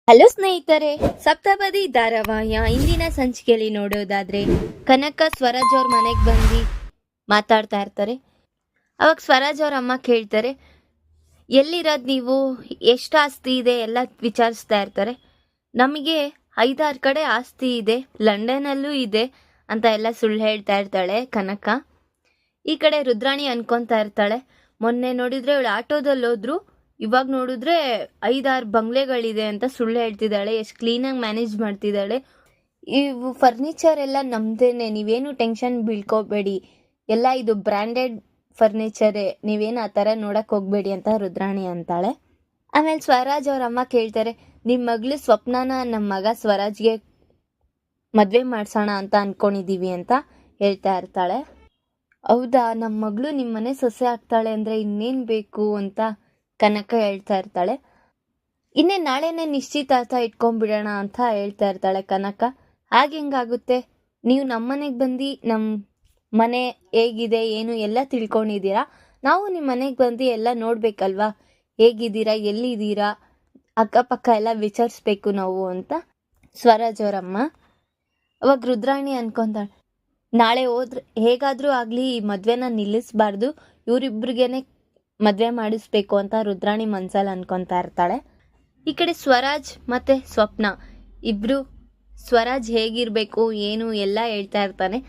Hello ಸ್ನೇಹಿತರೆ, ಸಪ್ತಪದಿ ಧಾರಾವಾಹಿಯ ಇಂದಿನ ಸಂಚಿಕೆಯಲ್ಲಿ ನೋಡೋದಾದ್ರೆ ಕನಕ ಸ್ವರಾಜ್ ಅವ್ರ ಮನೆಗೆ ಬಂದು ಮಾತಾಡ್ತಾ ಇರ್ತಾರೆ. ಅವಾಗ ಸ್ವರಾಜ್ ಅವ್ರ ಅಮ್ಮ ಕೇಳ್ತಾರೆ, ಎಲ್ಲಿರೋದು ನೀವು, ಎಷ್ಟು ಆಸ್ತಿ ಇದೆ ಎಲ್ಲ ವಿಚಾರಿಸ್ತಾ ಇರ್ತಾರೆ. ನಮಗೆ 5-6 ಕಡೆ ಆಸ್ತಿ ಇದೆ, ಲಂಡನಲ್ಲೂ ಇದೆ ಅಂತ ಎಲ್ಲ ಸುಳ್ಳು ಹೇಳ್ತಾ ಇರ್ತಾಳೆ ಕನಕ. ಈ ಕಡೆ ರುದ್ರಾಣಿ ಅನ್ಕೊತಾ ಇರ್ತಾಳೆ, ಮೊನ್ನೆ ನೋಡಿದ್ರೆ ಇವಳು ಆಟೋದಲ್ಲಿ ಹೋದ್ರು, ಇವಾಗ ನೋಡಿದ್ರೆ 5-6 ಬಂಗ್ಲೆಗಳಿದೆ ಅಂತ ಸುಳ್ಳು ಹೇಳ್ತಿದ್ದಾಳೆ. ಎಷ್ಟು ಕ್ಲೀನಾಗಿ ಮ್ಯಾನೇಜ್ ಮಾಡ್ತಿದ್ದಾಳೆ. ಇವು ಫರ್ನಿಚರ್ ಎಲ್ಲ ನಮ್ದೇನೆ, ನೀವೇನು ಟೆನ್ಷನ್ ಬೀಳ್ಕೋಬೇಡಿ, ಎಲ್ಲ ಇದು ಬ್ರ್ಯಾಂಡೆಡ್ ಫರ್ನಿಚರೇ, ನೀವೇನು ಆ ಥರ ನೋಡಕ್ಕೆ ಹೋಗ್ಬೇಡಿ ಅಂತ ರುದ್ರಾಣಿ ಅಂತಾಳೆ. ಆಮೇಲೆ ಸ್ವರಾಜ್ ಅವ್ರ ಅಮ್ಮ ಕೇಳ್ತಾರೆ, ನಿಮ್ಮ ಮಗಳು ಸ್ವಪ್ನನ ನಮ್ಮ ಮಗ ಸ್ವರಾಜ್ಗೆ ಮದುವೆ ಮಾಡ್ಸೋಣ ಅಂತ ಅನ್ಕೊಂಡಿದ್ದೀವಿ ಅಂತ ಹೇಳ್ತಾ ಇರ್ತಾಳೆ. ಹೌದಾ, ನಮ್ಮ ಮಗಳು ನಿಮ್ಮ ಮನೆ ಸೊಸೆ ಆಗ್ತಾಳೆ ಅಂದರೆ ಇನ್ನೇನು ಬೇಕು ಅಂತ ಕನಕ ಹೇಳ್ತಾ ಇರ್ತಾಳೆ. ಇನ್ನೇ ನಾಳೆನೇ ನಿಶ್ಚಿತಾರ್ಥ ಇಟ್ಕೊಂಡ್ಬಿಡೋಣ ಅಂತ ಹೇಳ್ತಾ ಇರ್ತಾಳೆ ಕನಕ. ಹಾಗೆ ಹೆಂಗಾಗುತ್ತೆ, ನೀವು ನಮ್ಮ ಮನೆಗೆ ಬಂದು ನಮ್ಮ ಮನೆ ಹೇಗಿದೆ ಏನು ಎಲ್ಲ ತಿಳ್ಕೊಂಡಿದ್ದೀರಾ, ನಾವು ನಿಮ್ಮ ಮನೆಗೆ ಬಂದು ಎಲ್ಲ ನೋಡ್ಬೇಕಲ್ವಾ, ಹೇಗಿದ್ದೀರಾ ಎಲ್ಲಿದ್ದೀರಾ ಅಕ್ಕಪಕ್ಕ ಎಲ್ಲ ವಿಚಾರಿಸ್ಬೇಕು ನಾವು ಅಂತ ಸ್ವರಾಜ್ ಅವರಮ್ಮ. ಅವಾಗ ರುದ್ರಾಣಿ ಅನ್ಕೊಂತಾಳೆ, ನಾಳೆ ಹೋದ್ರೆ ಹೇಗಾದರೂ ಆಗಲಿ ಈ ಮದುವೆನ ನಿಲ್ಲಿಸಬಾರ್ದು, ಇವರಿಬ್ರಿಗೇನೆ ಮದುವೆ ಮಾಡಿಸ್ಬೇಕು ಅಂತ ರುದ್ರಾಣಿ ಮನ್ಸಲ್ಲಿ ಅನ್ಕೊತಾ ಇರ್ತಾಳೆ. ಈ ಕಡೆ ಸ್ವರಾಜ್ ಮತ್ತು ಸ್ವಪ್ನ ಇಬ್ಬರು ಸ್ವರಾಜ್ ಹೇಗಿರಬೇಕು ಏನು ಎಲ್ಲ ಹೇಳ್ತಾ ಇರ್ತಾನೆ.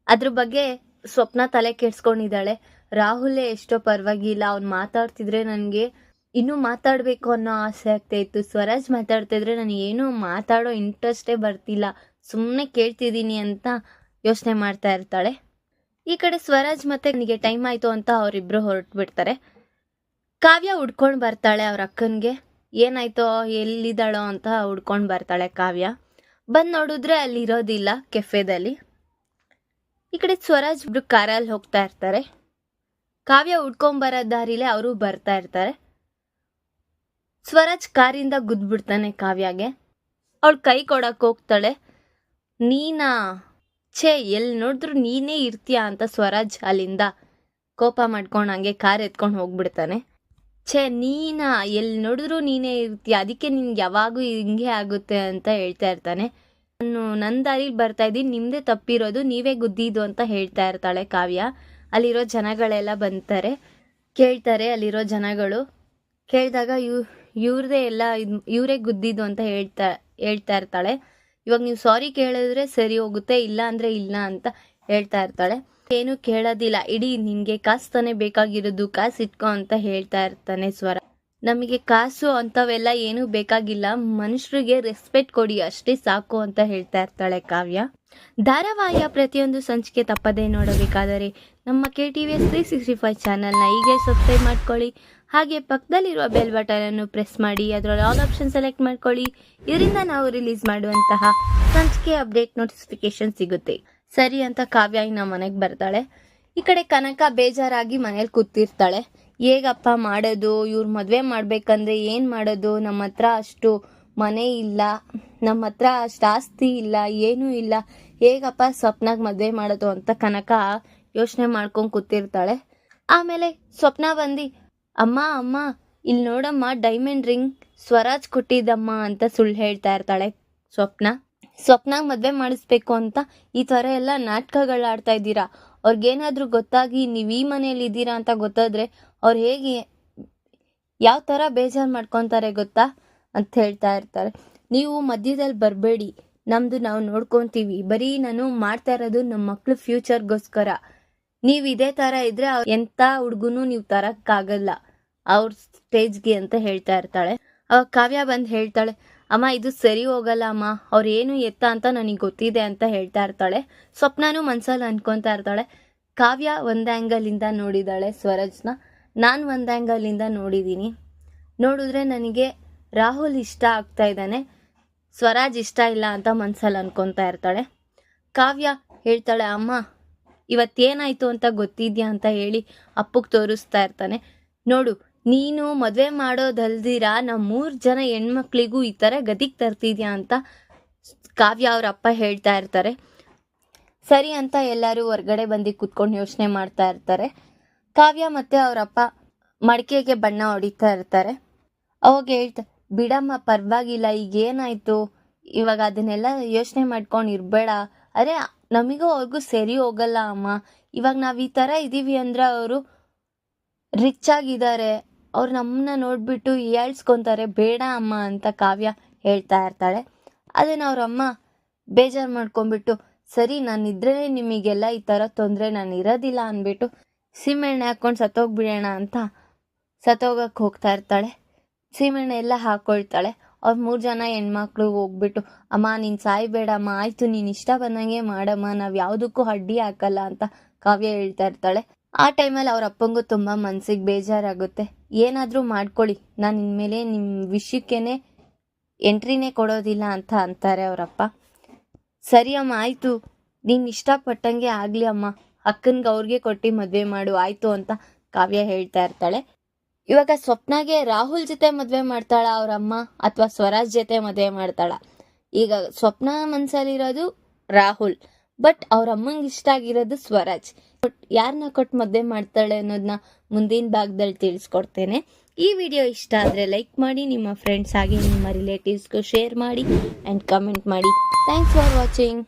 ಅದ್ರ ಬಗ್ಗೆ ಸ್ವಪ್ನ ತಲೆ ಕೆಡ್ಸ್ಕೊಂಡಿದ್ದಾಳೆ. ರಾಹುಲೇ ಎಷ್ಟೋ ಪರವಾಗಿಲ್ಲ, ಅವ್ನು ಮಾತಾಡ್ತಿದ್ರೆ ನನಗೆ ಇನ್ನೂ ಮಾತಾಡಬೇಕು ಅನ್ನೋ ಆಸೆ ಆಗ್ತಾ ಇತ್ತು, ಸ್ವರಾಜ್ ಮಾತಾಡ್ತಿದ್ರೆ ನನಗೆ ಏನೂ ಮಾತಾಡೋ ಇಂಟ್ರೆಸ್ಟೇ ಬರ್ತಿಲ್ಲ, ಸುಮ್ಮನೆ ಕೇಳ್ತಿದ್ದೀನಿ ಅಂತ ಯೋಚನೆ ಮಾಡ್ತಾ ಇರ್ತಾಳೆ. ಈ ಕಡೆ ಸ್ವರಾಜ್ ಮತ್ತೆ ನನಗೆ ಟೈಮ್ ಆಯಿತು ಅಂತ ಅವರಿಬ್ಬರು ಹೊರಟುಬಿಡ್ತಾರೆ. ಕಾವ್ಯ ಹುಡ್ಕೊಂಡು ಬರ್ತಾಳೆ ಅವ್ರ ಅಕ್ಕನಿಗೆ, ಏನಾಯ್ತೋ ಎಲ್ಲಿದ್ದಾಳೋ ಅಂತ ಹುಡ್ಕೊಂಡು ಬರ್ತಾಳೆ ಕಾವ್ಯ. ಬಂದು ನೋಡಿದ್ರೆ ಅಲ್ಲಿ ಇರೋದಿಲ್ಲ ಕೆಫೆದಲ್ಲಿ. ಈ ಕಡೆ ಸ್ವರಾಜ್ ಇಬ್ರು ಕಾರಲ್ಲಿ ಹೋಗ್ತಾ ಇರ್ತಾರೆ. ಕಾವ್ಯ ಹುಡ್ಕೊಂಬರೋ ದಾರಿಲೇ ಅವರು ಬರ್ತಾ ಇರ್ತಾರೆ. ಸ್ವರಾಜ್ ಕಾರಿಂದ ಗುದ್ಬಿಡ್ತಾನೆ ಕಾವ್ಯಾಗೆ. ಅವಳು ಕೈ ಕೊಡಕ್ಕೆ ಹೋಗ್ತಾಳೆ. ನೀನಾ, ಛೇ ಎಲ್ಲಿ ನೋಡಿದ್ರು ನೀನೇ ಇರ್ತೀಯ ಅಂತ ಸ್ವರಾಜ್ ಅಲ್ಲಿಂದ ಕೋಪ ಮಾಡ್ಕೊಂಡು ಹಂಗೆ ಕಾರ್ ಎತ್ಕೊಂಡು ಹೋಗ್ಬಿಡ್ತಾನೆ. ಛೇ ನೀನಾ, ಎಲ್ಲಿ ನೋಡಿದ್ರು ನೀನೇ ಇರ್ತೀಯ, ಅದಕ್ಕೆ ನಿನ್ಗೆ ಯಾವಾಗೂ ಹಿಂಗೆ ಆಗುತ್ತೆ ಅಂತ ಹೇಳ್ತಾ ಇರ್ತಾನೆ. ನಾನು ನನ್ನ ದಾರಿಲಿ ಬರ್ತಾ ಇದ್ದೀನಿ, ನಿಮ್ಮದೇ ತಪ್ಪಿರೋದು, ನೀವೇ ಗುದ್ದಿದ್ದು ಅಂತ ಹೇಳ್ತಾ ಇರ್ತಾಳೆ ಕಾವ್ಯ. ಅಲ್ಲಿರೋ ಜನಗಳೆಲ್ಲ ಬಂತಾರೆ, ಕೇಳ್ತಾರೆ. ಅಲ್ಲಿರೋ ಜನಗಳು ಕೇಳಿದಾಗ ಇವ್ರದೇ ಎಲ್ಲ ಇವರೇ ಗುದ್ದಿದ್ದು ಅಂತ ಹೇಳ್ತಾ ಇರ್ತಾಳೆ. ಇವಾಗ ನೀವು ಸಾರಿ ಕೇಳಿದ್ರೆ ಸರಿ ಹೋಗುತ್ತೆ, ಇಲ್ಲ ಅಂದರೆ ಇಲ್ಲ ಅಂತ ಹೇಳ್ತಾ ಇರ್ತಾಳೆ. ಏನು ಕೇಳೋದಿಲ್ಲ, ಇಡೀ ನಿನಗೆ ಕಾಸು ತಾನೇ ಬೇಕಾಗಿರೋದು, ಕಾಸು ಇಟ್ಕೊ ಅಂತ ಹೇಳ್ತಾ ಇರ್ತಾನೆ ಸ್ವರ. ನಮಗೆ ಕಾಸು ಅಂಥವೆಲ್ಲ ಏನೂ ಬೇಕಾಗಿಲ್ಲ, ಮನುಷ್ಯರಿಗೆ ರೆಸ್ಪೆಕ್ಟ್ ಕೊಡಿ ಅಷ್ಟೇ ಸಾಕು ಅಂತ ಹೇಳ್ತಾ ಇರ್ತಾಳೆ ಕಾವ್ಯ. ಧಾರಾವಾಹಿಯ ಪ್ರತಿಯೊಂದು ಸಂಚಿಕೆ ತಪ್ಪದೇ ನೋಡಬೇಕಾದರೆ ನಮ್ಮ KTVS 365 ಚಾನಲ್ನ ಹೀಗೆ ಸಬ್ಸ್ಕ್ರೈಬ್ ಮಾಡ್ಕೊಳ್ಳಿ. ಹಾಗೆ ಪಕ್ಕದಲ್ಲಿರುವ ಬೆಲ್ ಬಟನನ್ನು ಪ್ರೆಸ್ ಮಾಡಿ ಅದರಲ್ಲಿ ಆಲ್ ಆಪ್ಷನ್ ಸೆಲೆಕ್ಟ್ ಮಾಡ್ಕೊಳ್ಳಿ. ಇದರಿಂದ ನಾವು ರಿಲೀಸ್ ಮಾಡುವಂತಹ ಸಂಚಿಕೆ ಅಪ್ಡೇಟ್ ನೋಟಿಫಿಕೇಶನ್ ಸಿಗುತ್ತೆ. ಸರಿ ಅಂತ ಕಾವ್ಯ ಇನ್ನ ಮನೆಗೆ ಬರ್ತಾಳೆ. ಈ ಕಡೆ ಕನಕ ಬೇಜಾರಾಗಿ ಮನೇಲಿ ಕೂತಿರ್ತಾಳೆ. ಹೇಗಪ್ಪ ಮಾಡೋದು, ಇವ್ರು ಮದುವೆ ಮಾಡ್ಬೇಕಂದ್ರೆ ಏನು ಮಾಡೋದು, ನಮ್ಮ ಹತ್ರ ಅಷ್ಟು ಮನೆ ಇಲ್ಲ, ನಮ್ಮ ಹತ್ರ ಅಷ್ಟು ಆಸ್ತಿ ಇಲ್ಲ, ಏನೂ ಇಲ್ಲ, ಹೇಗಪ್ಪ ಸ್ವಪ್ನಾಗ ಮದುವೆ ಮಾಡೋದು ಅಂತ ಕನಕ ಯೋಚನೆ ಮಾಡ್ಕೊಂಡು ಕೂತಿರ್ತಾಳೆ. ಆಮೇಲೆ ಸ್ವಪ್ನ ಬಂದು, ಅಮ್ಮ ಅಮ್ಮ ಇಲ್ಲಿ ನೋಡಮ್ಮ, ಡೈಮಂಡ್ ರಿಂಗ್ ಸ್ವರಾಜ್ ಕೊಟ್ಟಿದ್ದಮ್ಮ ಅಂತ ಸುಳ್ಳು ಹೇಳ್ತಾ ಇರ್ತಾಳೆ ಸ್ವಪ್ನಾಗ ಮದುವೆ ಮಾಡಿಸ್ಬೇಕು ಅಂತ ಈ ಥರ ಎಲ್ಲ ನಾಟಕಗಳಾಡ್ತಾ ಇದ್ದೀರಾ, ಅವ್ರಿಗೇನಾದರೂ ಗೊತ್ತಾಗಿ ನೀವು ಈ ಮನೇಲಿ ಇದ್ದೀರಾ ಅಂತ ಗೊತ್ತಾದ್ರೆ ಅವ್ರು ಹೇಗೆ ಯಾವ ಥರ ಬೇಜಾರು ಮಾಡ್ಕೊತಾರೆ ಗೊತ್ತಾ ಅಂತ ಹೇಳ್ತಾ ಇರ್ತಾರೆ. ನೀವು ಮಧ್ಯದಲ್ಲಿ ಬರಬೇಡಿ, ನಮ್ಮದು ನಾವು ನೋಡ್ಕೊತೀವಿ, ಬರೀ ನಾನು ಮಾಡ್ತಾ ಇರೋದು ನಮ್ಮ ಮಕ್ಳು ಫ್ಯೂಚರ್ಗೋಸ್ಕರ, ನೀವು ಇದೇ ಥರ ಇದ್ದರೆ ಎಂಥ ಹುಡುಗನೂ ನೀವು ತರೋಕ್ಕಾಗಲ್ಲ ಅವ್ರ ಸ್ಟೇಜ್ಗೆ ಅಂತ ಹೇಳ್ತಾ ಇರ್ತಾಳೆ. ಅವಾಗ ಕಾವ್ಯ ಬಂದು ಹೇಳ್ತಾಳೆ, ಅಮ್ಮ ಇದು ಸರಿ ಹೋಗಲ್ಲ ಅಮ್ಮ, ಅವ್ರು ಏನು ಎತ್ತ ಅಂತ ನನಗೆ ಗೊತ್ತಿದೆ ಅಂತ ಹೇಳ್ತಾ ಇರ್ತಾಳೆ. ಸ್ವಪ್ನನೂ ಮನ್ಸಲ್ಲಿ ಅನ್ಕೊತಾ ಇರ್ತಾಳೆ. ಕಾವ್ಯ ಒಂದು ಆ್ಯಂಗಲಿಂದ ನೋಡಿದಾಳೆ ಸ್ವರಾಜ್ನ, ನಾನು ಒಂದು ಆ್ಯಂಗಲಿಂದ ನೋಡಿದ್ದೀನಿ. ನೋಡಿದ್ರೆ ನನಗೆ ರಾಹುಲ್ ಇಷ್ಟ ಆಗ್ತಾ ಇದ್ದಾನೆ, ಸ್ವರಾಜ್ ಇಷ್ಟ ಇಲ್ಲ ಅಂತ ಮನ್ಸಲ್ಲಿ ಅನ್ಕೊತಾ ಇರ್ತಾಳೆ. ಕಾವ್ಯ ಹೇಳ್ತಾಳೆ, ಅಮ್ಮ ಇವತ್ತೇನಾಯಿತು ಅಂತ ಗೊತ್ತಿದ್ಯಾ ಅಂತ ಹೇಳಿ ಅಪ್ಪಗೆ ತೋರಿಸ್ತಾ ಇರ್ತಾನೆ. ನೋಡು, ನೀನು ಮದುವೆ ಮಾಡೋದಲ್ದಿರ ನಮ್ಮ 3 ಜನ ಹೆಣ್ಮಕ್ಳಿಗೂ ಈ ಥರ ಗತಿಗೆ ತರ್ತಿದ್ಯಾ ಅಂತ ಕಾವ್ಯ ಅವ್ರ ಅಪ್ಪ ಹೇಳ್ತಾ ಇರ್ತಾರೆ. ಸರಿ ಅಂತ ಎಲ್ಲರೂ ಹೊರ್ಗಡೆ ಬಂದು ಕೂತ್ಕೊಂಡು ಯೋಚನೆ ಮಾಡ್ತಾ ಇರ್ತಾರೆ. ಕಾವ್ಯ ಮತ್ತು ಅವರಪ್ಪ ಮಡಿಕೆಗೆ ಬಣ್ಣ ಹೊಡಿತಾ ಇರ್ತಾರೆ. ಅವಾಗ ಹೇಳ್ತಾರೆ, ಬಿಡಮ್ಮ ಪರವಾಗಿಲ್ಲ, ಈಗ ಏನಾಯ್ತು, ಇವಾಗ ಅದನ್ನೆಲ್ಲ ಯೋಚನೆ ಮಾಡ್ಕೊಂಡು ಇರಬೇಡ. ಅರೆ ನಮಗೂ ಅವ್ರಿಗೂ ಸರಿ ಹೋಗಲ್ಲ ಅಮ್ಮ. ಇವಾಗ ನಾವು ಈ ಥರ ಇದ್ದೀವಿ ಅಂದ್ರೆ ಅವರು ರಿಚ್ ಆಗಿದ್ದಾರೆ, ಅವ್ರು ನಮ್ಮನ್ನ ನೋಡಿಬಿಟ್ಟು ಹೇಳ್ಸ್ಕೊತಾರೆ, ಬೇಡ ಅಮ್ಮ ಅಂತ ಕಾವ್ಯ ಹೇಳ್ತಾ ಇರ್ತಾಳೆ. ಅದನ್ನು ಅವ್ರಮ್ಮ ಬೇಜಾರು ಮಾಡ್ಕೊಂಡ್ಬಿಟ್ಟು, ಸರಿ ನಾನಿದ್ರೆ ನಿಮಗೆಲ್ಲ ಈ ಥರ ತೊಂದರೆ, ನಾನು ಇರೋದಿಲ್ಲ ಅಂದ್ಬಿಟ್ಟು ಸೀಮೆಎಣ್ಣೆ ಹಾಕ್ಕೊಂಡು ಸತ್ತೋಗ್ಬಿಡೋಣ ಅಂತ ಸತ್ತೋಗಕ್ಕೆ ಹೋಗ್ತಾ ಇರ್ತಾಳೆ. ಸೀಮೆಎಣ್ಣೆ ಎಲ್ಲ ಹಾಕ್ಕೊಳ್ತಾಳೆ. ಅವ್ರು 3 ಜನ ಹೆಣ್ಮಕ್ಳು ಹೋಗ್ಬಿಟ್ಟು, ಅಮ್ಮ ನೀನು ಸಾಯ್ಬೇಡಮ್ಮ, ಆಯಿತು ನೀನು ಇಷ್ಟ ಬಂದಂಗೆ ಮಾಡಮ್ಮ, ನಾವು ಯಾವುದಕ್ಕೂ ಅಡ್ಡಿ ಹಾಕಲ್ಲ ಅಂತ ಕಾವ್ಯ ಹೇಳ್ತಾ ಇರ್ತಾಳೆ. ಆ ಟೈಮಲ್ಲಿ ಅವ್ರ ಅಪ್ಪಂಗೂ ತುಂಬ ಮನ್ಸಿಗೆ ಬೇಜಾರಾಗುತ್ತೆ. ಏನಾದರೂ ಮಾಡ್ಕೊಳ್ಳಿ, ನಾನು ಇನ್ಮೇಲೆ ನಿಮ್ಮ ವಿಷಯಕ್ಕೇನೆ ಎಂಟ್ರಿನೇ ಕೊಡೋದಿಲ್ಲ ಅಂತ ಅಂತಾರೆ ಅವರಪ್ಪ. ಸರಿ ಅಮ್ಮ ಆಯಿತು, ನೀನು ಇಷ್ಟಪಟ್ಟಂಗೆ ಆಗಲಿ ಅಮ್ಮ, ಅಕ್ಕನಿಗೆ ಅವ್ರಿಗೆ ಕೊಟ್ಟು ಮದುವೆ ಮಾಡು ಆಯಿತು ಅಂತ ಕಾವ್ಯ ಹೇಳ್ತಾ ಇರ್ತಾಳೆ. ಇವಾಗ ಸ್ವಪ್ನಾಗೆ ರಾಹುಲ್ ಜೊತೆ ಮದುವೆ ಮಾಡ್ತಾಳ ಅವರಮ್ಮ ಅಥವಾ ಸ್ವರಾಜ್ ಜೊತೆ ಮದುವೆ ಮಾಡ್ತಾಳ? ಈಗ ಸ್ವಪ್ನ ಮನಸ್ಸಲ್ಲಿರೋದು ರಾಹುಲ್, ಬಟ್ ಅವ್ರ ಅಮ್ಮಂಗೆ ಇಷ್ಟ ಆಗಿರೋದು ಸ್ವರಾಜ್. ಯಾರನ್ನ ಕೊಟ್ಟು ಮದುವೆ ಮಾಡ್ತಾಳೆ ಅನ್ನೋದನ್ನ ಮುಂದಿನ ಭಾಗದಲ್ಲಿ ತಿಳಿಸ್ಕೊಡ್ತೇನೆ. ಈ ವಿಡಿಯೋ ಇಷ್ಟ ಆದರೆ ಲೈಕ್ ಮಾಡಿ, ನಿಮ್ಮ ಫ್ರೆಂಡ್ಸ್ ಹಾಗೆ ನಿಮ್ಮ ರಿಲೇಟಿವ್ಸ್ಗೂ ಶೇರ್ ಮಾಡಿ ಆ್ಯಂಡ್ ಕಮೆಂಟ್ ಮಾಡಿ. Thanks for watching.